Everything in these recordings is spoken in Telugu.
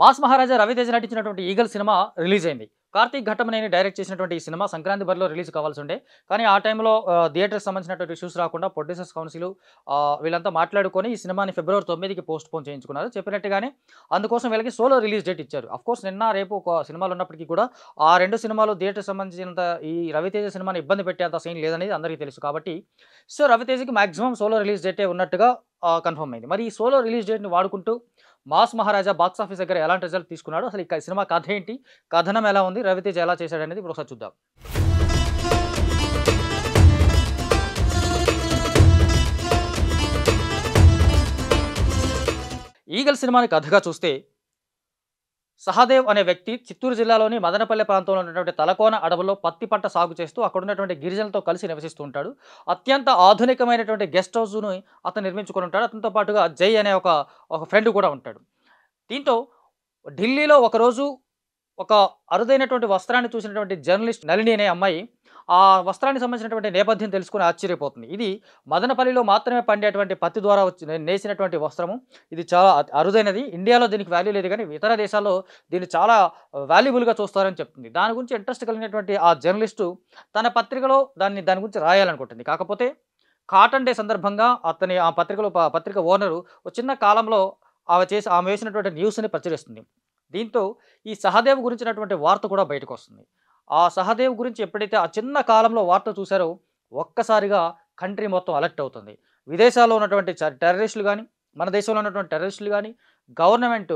మాస్ మహారాజా రవితేజ నటించినటువంటి ఈగల్ సినిమా రిలీజ్ అయింది. కార్తీక్ ఘట్టమనేని డైరెక్ట్ చేసినటువంటి ఈ సినిమా సంక్రాంతి బరిలో రిలీజ్ కావాల్సి ఉండే. కానీ ఆ టైంలో థియేటర్‌కి సంబంధించినటువంటి ఇష్యూస్ రాకుండా ప్రొడ్యూసర్స్ కౌన్సిల్ వీళ్ళంతా మాట్లాడుకొని ఈ సినిమాని ఫిబ్రవరి 9కి పోస్ట్‌పోన్ చేయించుకున్నారు. చెప్పినట్టుగానే అందుకోసం వీళ్ళకి సోలో రిలీజ్ డేట్ ఇచ్చారు. ఆఫ్‌కోర్స్ నిన్న, రేపు ఒక సినిమాలు ఉన్నప్పటికీ కూడా ఆ 2 సినిమాలు థియేటర్‌కి సంబంధించినంత ఈ రవితేజ సినిమాని ఇబ్బంది పెట్టేంత సీన్ లేదనేది అందరికీ తెలుసు. కాబట్టి రవితేజకి మాక్సిమం సోలో రిలీజ్ డేటే ఉన్నట్టుగా కన్ఫర్మ్ అయింది. మరి ఈ సోలో రిలీజ్ డేట్‌ని వాడుకుంటూ మాస్ మహారాజా బాక్స్ ఆఫీస్ దగ్గర ఎలాంటి రిజల్ట్ తీసుకున్నాడు? అసలు ఈ సినిమా కథ ఏంటి? కథనం ఎలా ఉంది? రవితేజ ఎలా చేశాడనేది ఇప్పుడు ఒకసారి చూద్దాం. 'ఈగల్' సినిమాని కథగా చూస్తే సహదేవ్ అనే వ్యక్తి చిత్తూరు జిల్లాలోని మదనపల్లె ప్రాంతంలో ఉన్నటువంటి తలకోన అడవుల్లో పత్తి పంట సాగు చేస్తూ అక్కడ ఉన్నటువంటి గిరిజనులతో కలిసి నివసిస్తూ ఉంటాడు. అత్యంత ఆధునికమైనటువంటి గెస్ట్ హౌస్‌ని అతను నిర్మించుకొని ఉంటాడు. అతనితో పాటుగా జై అనే ఒక ఫ్రెండ్ కూడా ఉంటాడు. దీంతో ఢిల్లీలో ఒకరోజు ఒక అరుదైనటువంటి వస్త్రాన్ని చూసినటువంటి జర్నలిస్ట్ నళిని అనే అమ్మాయి ఆ వస్త్రానికి సంబంధించినటువంటి నేపథ్యం తెలుసుకొని ఆశ్చర్యపోతుంది. ఇది మదనపల్లిలో మాత్రమే పండేటువంటి పత్తి ద్వారా నేసినటువంటి వస్త్రము. ఇది చాలా అరుదైనది. ఇండియాలో దీనికి వాల్యూ లేదు కానీ ఇతర దేశాల్లో దీన్ని చాలా వాల్యుబుల్‌గా చూస్తారని చెప్తుంది. దాని గురించి ఇంట్రెస్ట్ కలిగినటువంటి ఆ జర్నలిస్టు తన పత్రికలో దాని గురించి రాయాలనుకుంటుంది. కాకపోతే కాటన్ డే సందర్భంగా ఆ పత్రిక ఓనరు ఒక చిన్న కాలంలో ఆమె వేసినటువంటి న్యూస్‌ని ప్రచురిస్తుంది. దీంతో ఈ సహదేవ్ గురించినటువంటి వార్త కూడా బయటకొస్తుంది. ఆ సహదేవ్ గురించి ఎప్పుడైతే ఆ చిన్న కాలంలో వార్త చూసారో ఒక్కసారిగా కంట్రీ మొత్తం అలర్ట్ అవుతుంది. విదేశాల్లో ఉన్నటువంటి టెర్రరిస్టులు గానీ, మన దేశంలో ఉన్నటువంటి టెర్రరిస్టులు గానీ, గవర్నమెంట్,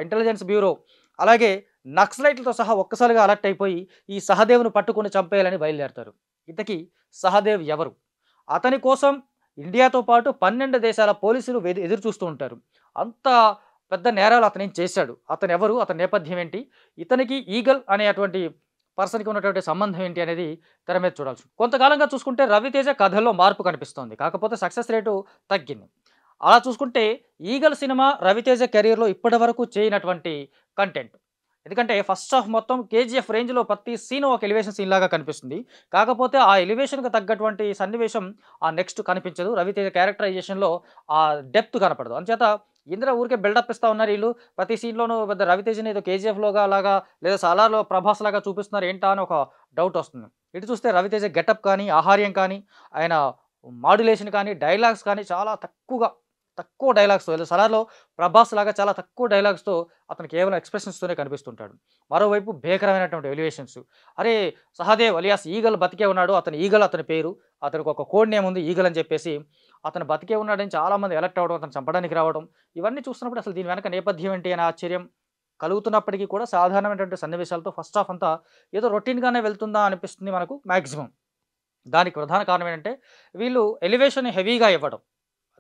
ఇంటెలిజెన్స్ బ్యూరో, అలాగే నక్సలైట్లతో సహా ఒక్కసారిగా అలర్ట్ అయిపోయి ఈ సహదేవ్‌ను పట్టుకొని చంపేయాలని బయలుదేరతారు. ఇంతకీ సహదేవ్ ఎవరు? అతని కోసం ఇండియాతో పాటు 12 దేశాల పోలీసులు ఎదురు చూస్తూ ఉంటారు. అంత పెద్ద నేరాలు అతనేం చేశాడు? అతనెవరు? అతని నేపథ్యం ఏంటి? ఇతనికి ఈగల్ అనేటువంటి పర్సన్‌కి ఉన్నటువంటి సంబంధం ఏంటి అనేది తెర మీద చూడాల్సి ఉంది. కొంతకాలంగా చూసుకుంటే రవితేజ కథల్లో మార్పు కనిపిస్తోంది. కాకపోతే సక్సెస్ రేటు తగ్గింది. అలా చూసుకుంటే ఈగల్ సినిమా రవితేజ కెరియర్‌లో ఇప్పటివరకు చేయనటువంటి కంటెంట్. ఎందుకంటే ఫస్ట్ హాఫ్ మొత్తం కేజీఎఫ్ రేంజ్‌లో ప్రతి సీను ఒక ఎలివేషన్ సీన్ లాగా కనిపిస్తుంది. కాకపోతే ఆ ఎలివేషన్‌కి తగ్గటువంటి సన్నివేశం నెక్స్ట్ కనిపించదు. రవితేజ క్యారెక్టరైజేషన్‌లో ఆ డెప్త్ కనపడదు. అంచేత ఇందులో ఊరికే బిల్డప్ ఇస్తా ఉన్నారు ఈళ్ళు. ప్రతి సీన్‌లోనూ పెద్ద రవితేజని ఏదో కేజీఎఫ్‌లోగా లాగా లేదా సాలార్‌లో ప్రభాస్ లాగా చూపిస్తున్నారు ఏంటా అని ఒక డౌట్ వస్తుంది. ఇటు చూస్తే రవితేజ గెటప్ కానీ, ఆహార్యం కానీ, ఆయన మాడ్యులేషన్ కానీ, డైలాగ్స్ కానీ చాలా తక్కువ డైలాగ్స్‌తో లేదా 'సలార్‌లో' ప్రభాస్ లాగా చాలా తక్కువ డైలాగ్స్‌తో అతను కేవలం ఎక్స్‌ప్రెషన్స్‌తోనే కనిపిస్తుంటాడు. మరోవైపు భీకరమైనటువంటి ఎలివేషన్స్. అరే! సహదేవ్ అలియాస్ ఈగల్ బతికే ఉన్నాడు. ఈగల్ అతని పేరు. అతనికి ఒక కోడ్ నేమ్ ఉంది ఈగల్ అని చెప్పేసి. అతను బతికే ఉన్నాడని చాలామంది అలర్ట్ అవ్వడం, అతను చంపడానికి రావడం, ఇవన్నీ చూస్తున్నప్పుడు అసలు దీని వెనక నేపథ్యం ఏంటి అనే ఆశ్చర్యం కలుగుతున్నప్పటికీ కూడా సాధారణమైనటువంటి సన్నివేశాలతో ఫస్ట్ హాఫ్ అంతా ఏదో రొటీన్‌గానే వెళ్తుందా అనిపిస్తుంది మనకు మాక్సిమం. దానికి ప్రధాన కారణం ఏంటంటే వీళ్ళు ఎలివేషన్ హెవీగా ఇవ్వడం.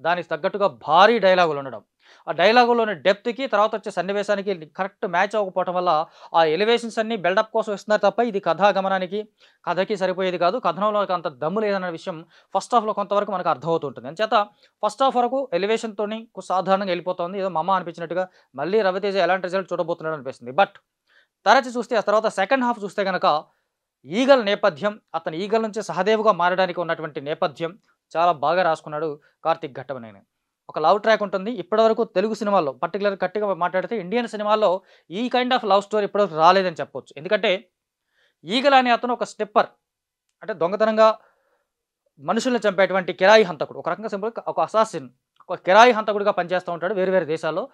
దానికి తగ్గట్టుగా భారీ డైలాగులు ఉండడం. ఆ డైలాగులోని డెప్త్‌కి తర్వాత వచ్చే సన్నివేశానికి కరెక్ట్ మ్యాచ్ అవ్వకపోవటం వల్ల ఆ ఎలివేషన్స్ అన్నీ బిల్డప్ కోసం ఇస్తున్నారు తప్ప ఇది కథకి సరిపోయేది కాదు. కథనంలో అంత దమ్ము లేదన్న విషయం ఫస్ట్ హాఫ్‌లో కొంతవరకు మనకు అర్థమవుతూ ఉంటుంది. అంచేత ఫస్ట్ హాఫ్ వరకు ఎలివేషన్‌తోని సాధారణంగా వెళ్ళిపోతుంది. ఏదో మమ అనిపించినట్టుగా మళ్ళీ రవితేజ ఎలాంటి రిజల్ట్ చూడబోతున్నాడు అనిపిస్తుంది. బట్ తరచి చూస్తే ఆ తర్వాత సెకండ్ హాఫ్ చూస్తే గనక ఈగల్ నేపథ్యం, అతను ఈగల్ నుంచి సహదేవ్‌గా మారడానికి ఉన్నటువంటి నేపథ్యం చాలా బాగా రాసుకున్నాడు కార్తీక్ ఘట్టమనేని. ఒక లవ్ ట్రాక్ ఉంటుంది. ఇప్పటివరకు తెలుగు సినిమాల్లో పర్టిక్యులర్‌గా గట్టిగా మాట్లాడితే ఇండియన్ సినిమాల్లో ఈ కైండ్ ఆఫ్ లవ్ స్టోరీ ఇప్పటివరకు రాలేదని చెప్పొచ్చు. ఎందుకంటే ఈగల్ అనే అతను ఒక స్నిప్పర్, అంటే దొంగతనంగా మనుషుల్ని చంపేటువంటి కిరాయి హంతకుడు. ఒక రకంగా సింపుల్ ఒక అసాసిన్, ఒక కిరాయి హంతకుడిగా పనిచేస్తూ ఉంటాడు వేరు దేశాల్లో.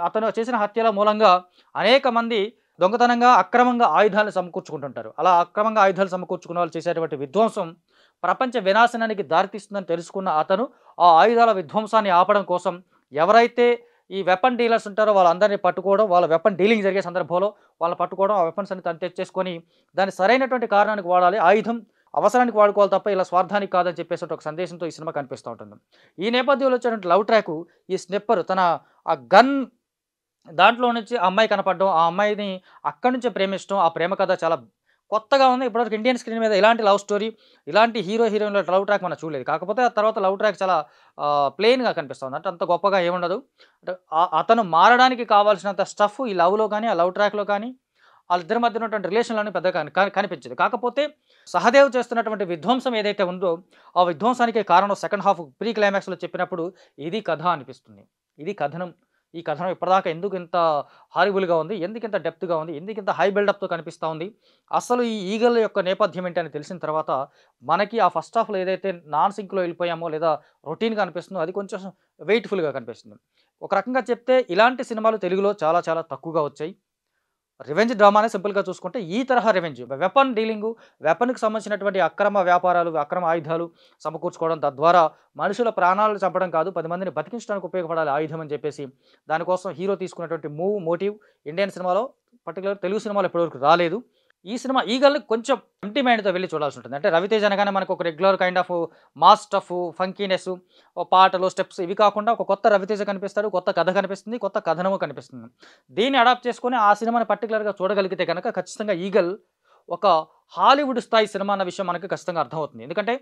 అతను చేసిన హత్యల మూలంగా అనేక మంది దొంగతనంగా అక్రమంగా ఆయుధాలను సమకూర్చుకుంటుంటారు. అలా అక్రమంగా ఆయుధాలు సమకూర్చుకున్న వాళ్ళు చేసేటువంటి విధ్వంసం ప్రపంచ వినాశనానికి దారితీస్తుందని తెలుసుకున్న అతను ఆ ఆయుధాల విధ్వంసాన్ని ఆపడం కోసం ఎవరైతే ఈ వెపన్ డీలర్స్ ఉంటారో వాళ్ళందరినీ పట్టుకోవడం, వాళ్ళ వెపన్ డీలింగ్ జరిగే సందర్భంలో వాళ్ళని పట్టుకోవడం, ఆ వెపన్స్ అన్ని తను తెచ్చేసుకొని దాన్ని సరైనటువంటి కారణానికి వాడాలి, ఆయుధం అవసరానికి వాడుకోవాలి తప్ప ఇలా స్వార్థానికి కాదని చెప్పేసి ఒక సందేశంతో ఈ సినిమా కనిపిస్తూ ఉంటుంది. ఈ నేపథ్యంలో వచ్చేటువంటి లవ్ ట్రాక్ ఈ స్నిప్పర్ తన ఆ గన్ దాంట్లో నుంచి ఆ అమ్మాయి కనపడడం, ఆ అమ్మాయిని అక్కడి నుంచే ప్రేమించడం, ఆ ప్రేమ కథ చాలా కొత్తగా ఉంది. ఇప్పటివరకు ఇండియన్ స్క్రీన్ మీద ఇలాంటి లవ్ స్టోరీ, ఇలాంటి హీరోయిన్‌ల లవ్ ట్రాక్ మనం చూడలేదు. కాకపోతే ఆ తర్వాత లవ్ ట్రాక్ చాలా ప్లెయిన్‌గా కనిపిస్తుంది. అంటే అంత గొప్పగా ఏముండదు. అంటే అతను మారడానికి కావాల్సినంత స్టఫ్ ఈ లవ్‌లో కానీ, ఆ లవ్ ట్రాక్‌లో కానీ, వాళ్ళిద్దరి మధ్య ఉన్నటువంటి రిలేషన్‌లోని పెద్దగా కనిపించదు. కాకపోతే సహదేవ్ చేస్తున్నటువంటి విధ్వంసం ఏదైతే ఉందో, ఆ విధ్వంసానికి కారణం సెకండ్ హాఫ్ ప్రీ క్లైమాక్స్‌లో చెప్పినప్పుడు ఇది కథ అనిపిస్తుంది. ఇది కథనం. ఈ కథనం ఇప్పటిదాకా ఎందుకు ఇంత హారిబుల్‌గా ఉంది? ఎందుకు ఇంత డెప్త్‌గా ఉంది? ఎందుకు ఇంత హై బిల్డప్‌తో కనిపిస్తా ఉంది? అసలు ఈ ఈగల్ యొక్క నేపథ్యం ఏంటని తెలిసిన తర్వాత మనకి ఆ ఫస్ట్ హాఫ్‌లో ఏదైతే నాన్ సింక్‌లో వెళ్ళిపోయామో లేదా రొటీన్‌గా అనిపిస్తుందో అది కొంచెం వెయిట్‌ఫుల్‌గా కనిపిస్తుంది. ఒక రకంగా చెప్తే ఇలాంటి సినిమాలు తెలుగులో చాలా చాలా తక్కువగా వచ్చాయి. రివెంజ్ డ్రామానే సింపుల్‌గా చూసుకుంటే ఈ తరహా రివెంజ్. వెపన్ డీలింగు, వెపన్‌కి సంబంధించినటువంటి అక్రమ వ్యాపారాలు, అక్రమ ఆయుధాలు సమకూర్చుకోవడం, తద్వారా మనుషుల ప్రాణాలు చంపడం కాదు, 10 మందిని బతికించడానికి ఉపయోగపడాలి ఆయుధం అని చెప్పేసి, దానికోసం హీరో తీసుకున్నటువంటి మోటివ్ ఇండియన్ సినిమాలో పర్టిక్యులర్ తెలుగు సినిమాలో ఇప్పటివరకు రాలేదు. ఈ సినిమా 'ఈగల్‌ని' కొంచెం ఎంప్టీ మైండ్‌తో వెళ్లి చూడాల్సుంటుంది. అంటే 'రవితేజ' అనగానే మనకు ఒక regular kind of mass stuff, funkiness, పాటలు, స్టెప్స్ ఇవి కాకుండా ఒక కొత్త 'రవితేజ' కనిపిస్తాడు. కొత్త కథ కనిపిస్తుంది. కొత్త కథనము కనిపిస్తుంది. దీన్ని అడాప్ట్ చేసుకొని ఆ సినిమాని పర్టిక్యులర్‌గా చూడగలిగితే గనక ఖచ్చితంగా 'ఈగల్' ఒక హాలీవుడ్ స్థాయి సినిమా అన్న విషయం మనకు ఖచ్చితంగా అర్థమవుతుంది. ఎందుకంటే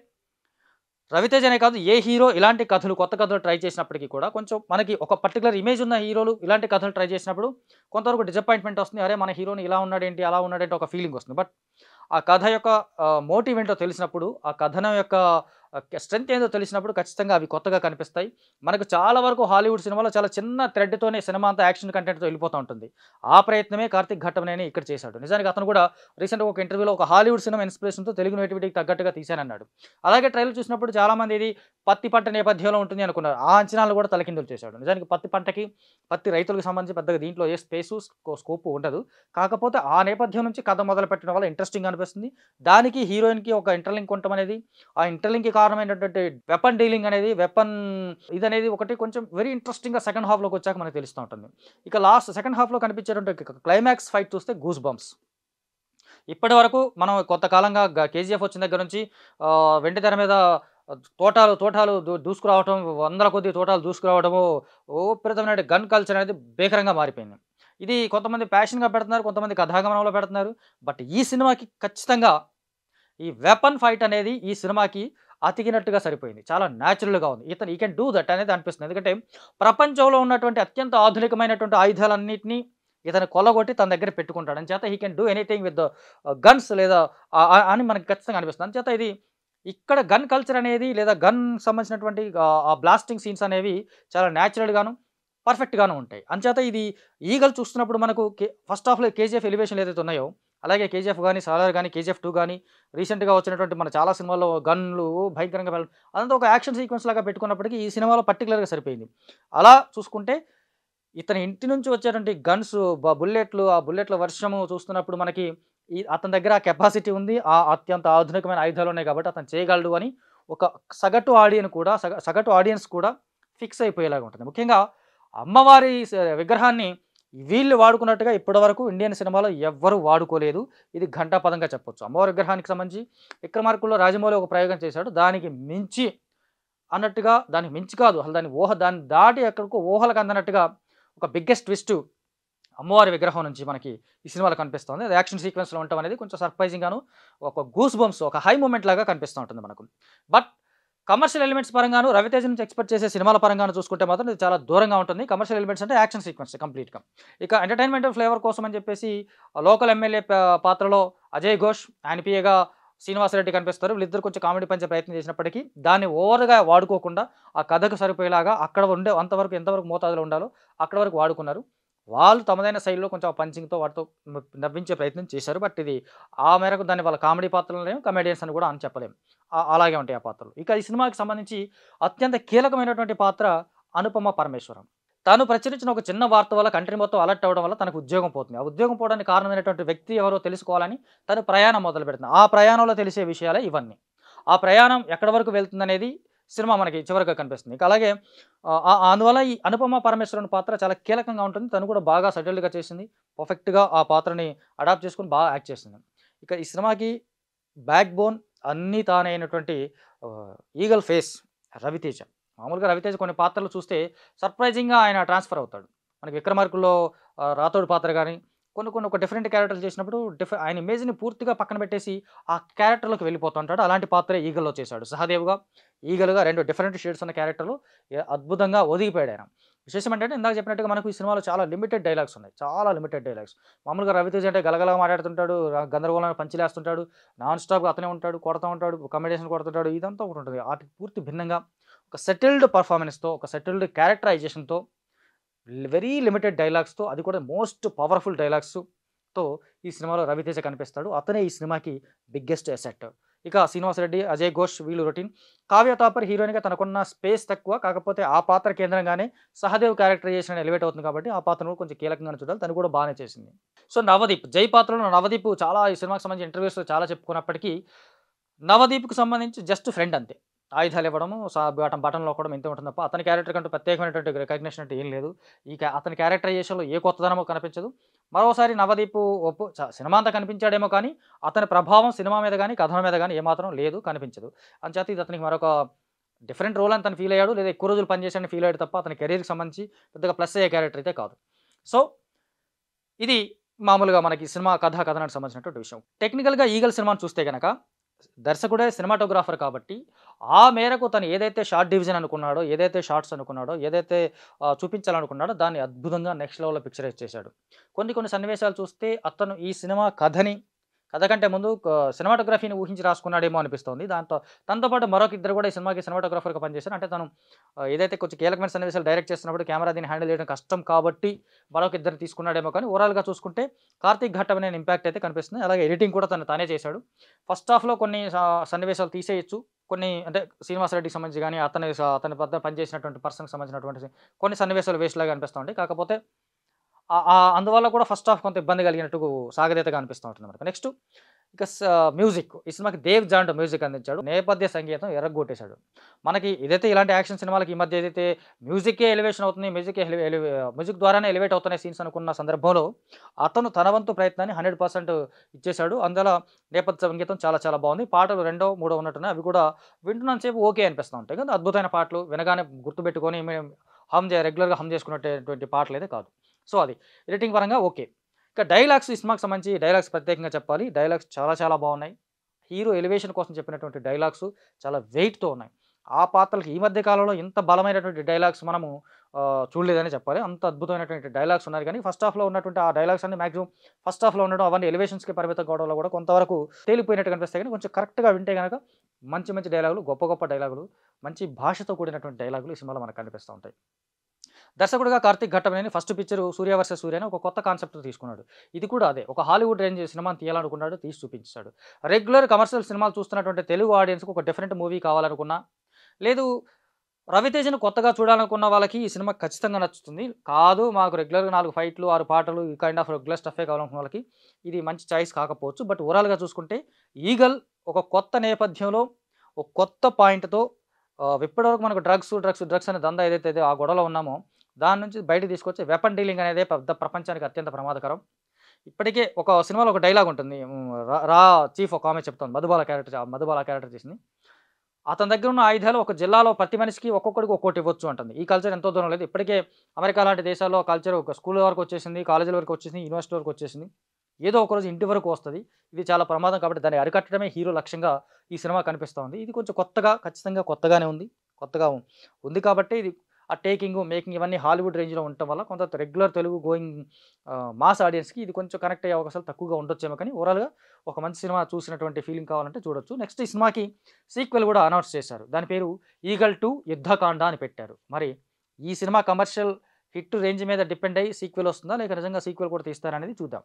'రవితేజ' అనే కాదు ఏ హీరో ఇలాంటి కథలు కొత్త కథలు ట్రై చేసినప్పటికీ కూడా కొంచెం మనకి ఒక పర్టిక్యులర్ ఇమేజ్ ఉన్న హీరోలు ఇలాంటి కథలు ట్రై చేసినప్పుడు కొంతవరకు డిసప్పాయింట్‌మెంట్ వస్తుంది. అరే! మన హీరోని ఇలా ఉన్నాడేంటి? అలా ఉన్నాడేంటి? ఒక ఫీలింగ్ వస్తుంది. బట్ ఆ కథ యొక్క మోటివ్ ఏంటో తెలిసినప్పుడు, ఆ కథనం యొక్క స్ట్రెంత్ ఏందో తెలిసినప్పుడు ఖచ్చితంగా అవి కొత్తగా కనిపిస్తాయి. మనకు చాలా వరకు హాలీవుడ్ సినిమాలో చాలా చిన్న థ్రెడ్‌తోనే సినిమా అంతా యాక్షన్ కంటెంట్‌తో వెళ్ళిపోతా ఉంటుంది. ఆ ప్రయత్నమే కార్తీక్ ఘట్టమనేని ఇక్కడ చేశాడు. నిజానికి అతను కూడా రీసెంట్‌గా ఒక ఇంటర్వ్యూలో ఒక హాలీవుడ్ సినిమా ఇన్‌స్పిరేషన్‌తో తెలుగు నేటివిటీకి తగ్గట్టుగా తీశానన్నాడు. అలాగే ట్రైలర్ చూసినప్పుడు చాలామంది ఇది పత్తి పంట నేపథ్యంలో ఉంటుంది అనుకున్నారు. ఆ అంచనాలు కూడా తలకిందులు చేశాడు. నిజానికి పత్తి పంటకి, పత్తి రైతులకు సంబంధించి పెద్దగా దీంట్లో ఏ స్కోపు ఉండదు. కాకపోతే ఆ నేపథ్యం నుంచి కథ మొదలుపెట్టడం వల్ల ఇంట్రెస్టింగ్‌గా అనిపిస్తుంది. దానికి హీరోయిన్‌కి ఒక ఇంటర్‌లింక్ ఉండటం అనేది, ఆ ఇంటర్‌లింక్‌కి కారణమైనటువంటి వెపన్ డీలింగ్ అనేది, ఇదనేది ఒకటి కొంచెం వెరీ ఇంట్రెస్టింగ్‌గా సెకండ్ హాఫ్‌లోకి వచ్చాక మనకు తెలుస్తా ఉంటుంది. ఇక లాస్ట్ సెకండ్ హాఫ్‌లో కనిపించేటువంటి క్లైమాక్స్ ఫైట్ చూస్తే గూస్ బంప్స్. ఇప్పటివరకు మనం కొంతకాలంగా 'కేజీఎఫ్' వచ్చిన దగ్గర నుంచి వెండి తెర మీద తోటాలు దూసుకురావటం, వందల కొద్దీ తోటాలు దూసుకురావడము, విపరీతమైన గన్ కల్చర్ అనేది భీకరంగా మారిపోయింది. ఇది కొంతమంది ప్యాషన్‌గా పెడుతున్నారు, కొంతమంది కథాగమనంలో పెడుతున్నారు. బట్ ఈ సినిమాకి ఖచ్చితంగా ఈ వెపన్ ఫైట్ అనేది ఈ సినిమాకి అతికినట్టుగా సరిపోయింది. చాలా న్యాచురల్‌గా ఉంది. ఈ కెన్ డూ దట్ అనేది అనిపిస్తుంది. ఎందుకంటే ప్రపంచంలో ఉన్నటువంటి అత్యంత ఆధునికమైనటువంటి ఆయుధాలన్నిటిని ఇతను కొల్లగొట్టి తన దగ్గర పెట్టుకుంటాడు. అంచేత హి can do anything with guns లేదా అని మనకు ఖచ్చితంగా అనిపిస్తుంది. అంచేత ఇది ఇక్కడ గన్ కల్చర్ అనేది లేదా గన్ సంబంధించినటువంటి ఆ బ్లాస్టింగ్ సీన్స్ అనేవి చాలా న్యాచురల్‌గాను, పర్ఫెక్ట్‌గాను ఉంటాయి. అంచేత ఇది 'ఈగల్' చూస్తున్నప్పుడు మనకు ఫస్ట్ హాఫ్‌లో 'కేజీఎఫ్' ఎలివేషన్‌లు ఏదైతే ఉన్నాయో, అలాగే 'కేజీఎఫ్' గాని, 'సాలార్' గాని, 'కేజీఎఫ్ 2' గాని, రీసెంట్‌గా వచ్చినటువంటి మన చాలా సినిమాల్లో గన్‌లు భయంకరంగా అదంతా ఒక యాక్షన్ సీక్వెన్స్ లాగా పెట్టుకున్నప్పటికీ ఈ సినిమాలో పర్టిక్యులర్‌గా సరిపోయింది. అలా చూసుకుంటే ఇతని ఇంటి నుంచి వచ్చేటువంటి గన్స్, బుల్లెట్లు, ఆ బుల్లెట్ల వర్షము చూస్తున్నప్పుడు మనకి అతని దగ్గర ఆ కెపాసిటీ ఉంది. అత్యంత ఆధునికమైన ఆయుధాలున్నాయి కాబట్టి అతను చేయగలడు అని ఒక సగటు ఆడియన్స్ కూడా ఫిక్స్ అయిపోయేలాగా ఉంటుంది. ముఖ్యంగా అమ్మవారి విగ్రహాన్ని వీళ్ళు వాడుకున్నట్టుగా ఇప్పటివరకు ఇండియన్ సినిమాలో ఎవ్వరు వాడుకోలేదు. ఇది ఘంటాపథంగా చెప్పొచ్చు. అమ్మవారి విగ్రహానికి సంబంధించి 'విక్రమార్కుడులో' రాజమౌళి ఒక ప్రయోగం చేశాడు. దానికి మించి అన్నట్టుగా, దానికి మించి కాదు అసలు దాన్ని దాటి ఎక్కడికో ఊహలకు అందనట్టుగా ఒక బిగ్గెస్ట్ ట్విస్ట్ అమ్మవారి విగ్రహం నుంచి మనకి ఈ సినిమాలో కనిపిస్తుంది. అది యాక్షన్ సీక్వెన్స్‌లో ఉండటం అనేది కొంచెం సర్ప్రైజింగ్‌గాను, ఒక గూస్ బంప్స్, ఒక హై మూమెంట్ లాగా కనిపిస్తూ ఉంటుంది మనకు. బట్ కమర్షియల్ ఎలిమెంట్స్ పరంగాను, 'రవితేజ' నుంచి ఎక్స్‌పెక్ట్ చేసే సినిమాల పరంగాను చూసుకుంటే మాత్రం ఇది చాలా దూరంగా ఉంటుంది. కమర్షియల్ ఎలిమెంట్స్ అంటే యాక్షన్ సీక్వెన్స్ కంప్లీట్‌గా. ఇక ఎంటర్‌టైన్‌మెంట్ ఫ్లేవర్ కోసం అని చెప్పేసి లోకల్ ఎమ్మెల్యే పాత్రలో అజయ్ ఘోష్, ఆయన పిఏగా శ్రీనివాసరెడ్డి కనిపిస్తారు. వీళ్ళిద్దరూ కొంచెం కామెడీ పంచే ప్రయత్నం చేసినప్పటికీ దాన్ని ఓవర్‌గా వాడుకోకుండా ఆ కథకు సరిపోయేలాగా అక్కడ ఉండే అంతవరకు ఎంతవరకు మోతాదులో ఉండాలో అక్కడి వరకు వాడుకున్నారు. వాళ్ళు తమదైన శైలిలో కొంచెం ఆ పంచింగ్‌తో వాటితో నవ్వించే ప్రయత్నం చేశారు. బట్ ఇది ఆ మేరకు దాన్ని వాళ్ళ కామెడీ పాత్రలనేమో కమెడియన్స్ అని కూడా అని చెప్పలేం. అలాగే ఉంటాయి ఆ పాత్రలు. ఇక ఈ సినిమాకి సంబంధించి అత్యంత కీలకమైనటువంటి పాత్ర అనుపమ పరమేశ్వరన్. తాను ప్రచురించిన ఒక చిన్న వార్త వల్ల కంట్రీ మొత్తం అలర్ట్ అవ్వడం వల్ల తనకు ఉద్యోగం పోతుంది. ఆ ఉద్యోగం పోవడానికి కారణమైనటువంటి వ్యక్తి ఎవరో తెలుసుకోవాలని తను ప్రయాణం మొదలుపెడుతుంది. ఆ ప్రయాణంలో తెలిసే విషయాలే ఇవన్నీ. ఆ ప్రయాణం ఎక్కడి వరకు వెళ్తుందనేది సినిమా మనకి చివరిగా కనిపిస్తుంది. ఇక అలాగే అందువల్ల ఈ అనుపమ పరమేశ్వరన్ పాత్ర చాలా కీలకంగా ఉంటుంది. తను కూడా బాగా సెటిల్డ్‌గా చేసింది. పర్ఫెక్ట్‌గా ఆ పాత్రని అడాప్ట్ చేసుకొని బాగా యాక్ట్ చేసింది. ఇక ఈ సినిమాకి బ్యాక్ బోన్ అన్నీ తానైనటువంటి 'ఈగల్' ఫేస్ రవితేజ. మామూలుగా రవితేజ కొన్ని పాత్రలు చూస్తే సర్ప్రైజింగ్‌గా ఆయన ట్రాన్స్‌ఫర్ అవుతాడు. మనకి 'విక్రమార్కుడులో' రాథోడ్ పాత్ర గాని, కొన్ని ఒక డిఫరెంట్ క్యారెక్టర్లు చేసినప్పుడు ఆయన ఇమేజ్‌ని పూర్తిగా పక్కన పెట్టేసి ఆ క్యారెక్టర్‌లోకి వెళ్ళిపోతుంటాడు. అలాంటి పాత్రే 'ఈగల్‌లో' చేశాడు. సహదేవ్‌గా, 'ఈగల్‌గా 2 డిఫరెంట్ షేడ్స్ ఉన్న క్యారెక్టర్‌లు అద్భుతంగా ఒదిగిపోయాడు ఆయన. విశేషం ఏంటంటే ఇందాక చెప్పినట్టుగా మనకు ఈ సినిమాలో చాలా లిమిటెడ్ డైలాగ్స్ ఉన్నాయి. చాలా లిమిటెడ్ డైలాగ్స్. మామూలుగా రవితేజ అంటే గలగలా మాట్లాడుతుంటాడు, గందరగోళంగా పంచులేస్తుంటాడు, నాన్ స్టాప్‌గా అతనే ఉంటాడు, కొడతా ఉంటాడు, కాంబినేషన్ కొడుతుంటాడు. ఇదంతా ఒకటి ఉంటుంది. ఆటికి పూర్తి భిన్నంగా ఒక సెటిల్డ్ పెర్ఫార్మన్స్‌తో, ఒక సెటిల్డ్ క్యారెక్టరైజేషన్‌తో వెరీ లిమిటెడ్ డైలాగ్స్‌తో, అది కూడా మోస్ట్ పవర్‌ఫుల్ డైలాగ్స్‌తో ఈ సినిమాలో రవితేజ కనిపిస్తాడు. అతనే ఈ సినిమాకి బిగ్గెస్ట్ అసెట్. ఇక శ్రీనివాస్ రెడ్డి, అజయ్ ఘోష్ వీళ్ళు రొటీన్. కావ్య తాపర్ హీరోయిన్‌గా తనకున్న స్పేస్ తక్కువ. కాకపోతే ఆ పాత్ర కేంద్రంగానే సహదేవ్ క్యారెక్టరైజేషన్ ఎలివేట్ అవుతుంది కాబట్టి ఆ పాత్రను కొంచెం కీలకంగానే చూడాలి. తను కూడా బానే చేసింది. సో, నవదీప్ 'జై' పాత్రలో నవదీప్ చాలా ఈ సినిమాకి సంబంధించి ఇంటర్వ్యూస్‌లో చాలా చెప్పుకున్నప్పటికీ, నవదీప్‌కి సంబంధించి జస్ట్ ఫ్రెండ్ అంతే. ఆయుధాలివ్వడము, బటన్ నొక్కడం ఇంతే ఉంటుంది తప్ప, అతని క్యారెక్టర్ కంటూ ప్రత్యేకమైనటువంటి రికగ్నిషన్ అంటే ఏం లేదు. అతని క్యారెక్టరైజేషన్‌లో ఏ కొత్తదనమో కనిపించదు. మరోసారి నవదీప్ సినిమా అంతా కనిపించాడేమో కానీ, అతని ప్రభావం సినిమా మీద గాని, కథల మీద గాని ఏమాత్రం లేదు, కనిపించదు. అంచేత ఇది అతనికి మరొక డిఫరెంట్ రోల్ అని తను ఫీల్ అయ్యాడు. లేదా ఎక్కువ రోజులు పనిచేశాడని ఫీల్ అయ్యాడు తప్ప, అతని కెరీర్‌కి సంబంధించి పెద్దగా ప్లస్ అయ్యే క్యారెక్టర్ అయితే కాదు. సో, ఇది మామూలుగా మనకి సినిమా కథనానికి సంబంధించినటువంటి విషయం. టెక్నికల్‌గా 'ఈగల్' సినిమాను చూస్తే గనక, దర్శకుడే సినిమాటోగ్రాఫర్ కాబట్టి, ఆ మేరకు తను ఏదైతే షార్ట్ డివిజన్ అనుకున్నాడో, ఏదైతే షార్ట్స్ అనుకున్నాడో, ఏదైతే చూపించాలనుకున్నాడో దాన్ని అద్భుతంగా నెక్స్ట్ లెవెల్‌లో పిక్చరైజ్ చేశాడు. కొన్ని సన్నివేశాలు చూస్తే అతను ఈ సినిమా కథ కంటే ముందు సినిమాటోగ్రఫీని ఊహించి రాసుకున్నాడేమో అనిపిస్తోంది. తనతో పాటు మరొక ఇద్దరు కూడా ఈ సినిమాకి సినిమాటోగ్రాఫర్‌గా పనిచేశారు. అంటే తను ఏదైతే కొంచెం కీలకమైన సన్నివేశాలు డైరెక్ట్ చేస్తున్నప్పుడు కెమెరా దీన్ని హ్యాండిల్ చేయడం కష్టం కాబట్టి మరొక ఇద్దరిని తీసుకున్నాడేమో కానీ, ఓవరాల్‌గా చూసుకుంటే కార్తీక్ ఘట్టమనేని ఇంపాక్ట్ అయితే కనిపిస్తుంది. అలాగే ఎడిటింగ్ కూడా తానే చేశాడు. ఫస్ట్ హాఫ్‌లో కొన్ని సన్నివేశాలు తీసేయొచ్చు. కొన్ని అంటే శ్రీనివాస్ రెడ్డికి సంబంధించి గాని, అతని వద్ద పనిచేసినటువంటి పర్సన్‌కి సంబంధించినటువంటి కొన్ని సన్నివేశాలు వేస్ట్‌లాగా అనిపిస్తా ఉంటాయి. కాకపోతే అందువల్ల కూడా ఫస్ట్ హాఫ్ కొంత ఇబ్బంది కలిగినట్టు సాగదీతగా అనిపిస్తూ ఉంటుంది మనకు. నెక్స్ట్ ఇక మ్యూజిక్. ఈ సినిమాకి దేవ్ జాండ్ మ్యూజిక్ అందించాడు. నేపథ్య సంగీతం ఎర్రగొట్టేశాడు. మనకి ఏదైతే ఇలాంటి యాక్షన్ సినిమాలకి ఈ మధ్య ఏదైతే మ్యూజిక్కే ఎలివేషన్ అవుతుంది, మ్యూజిక్ ద్వారానే ఎలివేట్ అవుతున్నాయి సీన్స్ అనుకున్న సందర్భంలో, అతను తన వంతు ప్రయత్నాన్ని 100% ఇచ్చేశాడు. అందువల్ల నేపథ్య సంగీతం చాలా చాలా బాగుంది. పాటలు రెండో, మూడో ఉన్నట్టున్నాయి. అవి కూడా వింటున్నంత సేపు ఓకే అనిపిస్తూ ఉంటాయి. కానీ అద్భుతమైన పాటలు, వినగానే గుర్తుపెట్టుకొని రెగ్యులర్‌గా హమ్ చేసుకునేటటువంటి పాటలైతే కాదు. సో, అది ఎడిటింగ్ పరంగా ఓకే. ఇక డైలాగ్స్, ఈ సినిమాకి సంబంధించి డైలాగ్స్ ప్రత్యేకంగా చెప్పాలి. డైలాగ్స్ చాలా చాలా బాగున్నాయి. హీరో ఎలివేషన్ కోసం చెప్పినటువంటి డైలాగ్స్ చాలా వెయిట్‌తో ఉన్నాయి. ఆ పాత్రలకి ఈ మధ్య కాలంలో ఇంత బలమైనటువంటి డైలాగ్స్ మనము చూడలేదనే చెప్పాలి. అంత అద్భుతమైనటువంటి డైలాగ్స్ ఉన్నాయి కానీ, ఫస్ట్ హాఫ్‌లో ఉన్నటువంటి ఆ డైలాగ్స్ అన్ని మాక్సిమం ఫస్ట్ హాఫ్‌లో ఉండడం, అవన్నీ ఎలివేషన్స్‌కి పరిమితం కావడంలో కూడా కొంతవరకు తేలిపోయినట్టు కనిపిస్తాయి కానీ, కొంచెం కరెక్ట్‌గా వింటే గనక మంచి మంచి డైలాగులు, గొప్ప గొప్ప డైలాగులు, మంచి భాషతో కూడినటువంటి డైలాగులు ఈ సినిమాలో మనకు కనిపిస్తూ ఉంటాయి. దర్శకుడిగా కార్తీక్ ఘట్టమనేని ఫస్ట్ పిక్చర్ 'సూర్య వర్సెస్ సూర్య' అని ఒక కొత్త కాన్సెప్ట్‌తో తీసుకున్నాడు. ఇది కూడా అదే. ఒక హాలీవుడ్ రేంజ్ సినిమాని తీయాలనుకున్నాడు, తీసి చూపించేశాడు. రెగ్యులర్ కమర్షియల్ సినిమాలు చూస్తున్నటువంటి తెలుగు ఆడియన్స్‌కి ఒక డిఫరెంట్ మూవీ కావాలనుకున్నా, లేదు రవితేజను కొత్తగా చూడాలనుకున్న వాళ్ళకి ఈ సినిమా ఖచ్చితంగా నచ్చుతుంది. కాదు మాకు రెగ్యులర్‌గా 4 ఫైట్‌లు, 6 పాటలు ఈ కైండ్ ఆఫ్ రెగ్యులర్ స్టఫే కావాలనుకున్న వాళ్ళకి ఇది మంచి చాయిస్ కాకపోవచ్చు. బట్ ఓవరాల్‌గా చూసుకుంటే 'ఈగల్' ఒక కొత్త నేపథ్యంలో, ఒక కొత్త పాయింట్‌తో ఇప్పటివరకు మనకు డ్రగ్స్ అనే దందా ఏదైతే ఆ గొడవలో ఉన్నామో, దాని నుంచి బయటకి తీసుకొచ్చి వెపన్ డీలింగ్ అనేదే పెద్ద ప్రపంచానికి అత్యంత ప్రమాదకరం. ఇప్పటికే ఒక సినిమాలో ఒక డైలాగ్ ఉంటుంది. రా చీఫ్ ఒక ఆమె చెప్తుంది. మధుబాల క్యారెక్టర్ చేసింది. అతని దగ్గర ఉన్న ఆయుధాలు ఒక జిల్లాలో ప్రతి మనిషికి ఒక్కొక్కడికి ఒక్కోటి ఇవ్వచ్చు అంటుంది. ఈ కల్చర్ ఎంతో దూరం లేదు. ఇప్పటికే అమెరికా లాంటి దేశాల్లో కల్చర్ ఒక స్కూల్ వరకు వచ్చేసింది, కాలేజీల వరకు వచ్చేసింది, యూనివర్సిటీ వరకు వచ్చేసింది. ఏదో ఒకరోజు ఇంటి వరకు వస్తది. ఇది చాలా ప్రమాదం కాబట్టి దాన్ని అరికట్టడమే హీరో లక్ష్యంగా ఈ సినిమా కనిపిస్తూ ఉంది. ఇది కొంచెం ఖచ్చితంగా కొత్తగానే ఉంది. కొత్తగా ఉంది కాబట్టే ఇది ఆ మేకింగ్ ఇవన్నీ హాలీవుడ్ రేంజ్‌లో ఉండటం వల్ల కొంత రెగ్యులర్ తెలుగు గోయింగ్ మాస్ ఆడియన్స్‌కి ఇది కొంచెం కనెక్ట్ అయ్యే అవకాశాలు తక్కువగా ఉండొచ్చేమో కానీ, ఓవరాల్‌గా ఒక మంచి సినిమా చూసినటువంటి ఫీలింగ్ కావాలంటే చూడొచ్చు. నెక్స్ట్ ఈ సినిమాకి సీక్వెల్ కూడా అనౌన్స్ చేశారు. దాని పేరు 'ఈగల్ 2 యుద్ధకాండ' అని పెట్టారు. మరి ఈ సినిమా కమర్షియల్ హిట్ రేంజ్ మీద డిపెండ్ అయ్యి సీక్వెల్ వస్తుందా? లేక నిజంగా సీక్వెల్ కూడా తీస్తారా అనేది చూద్దాం.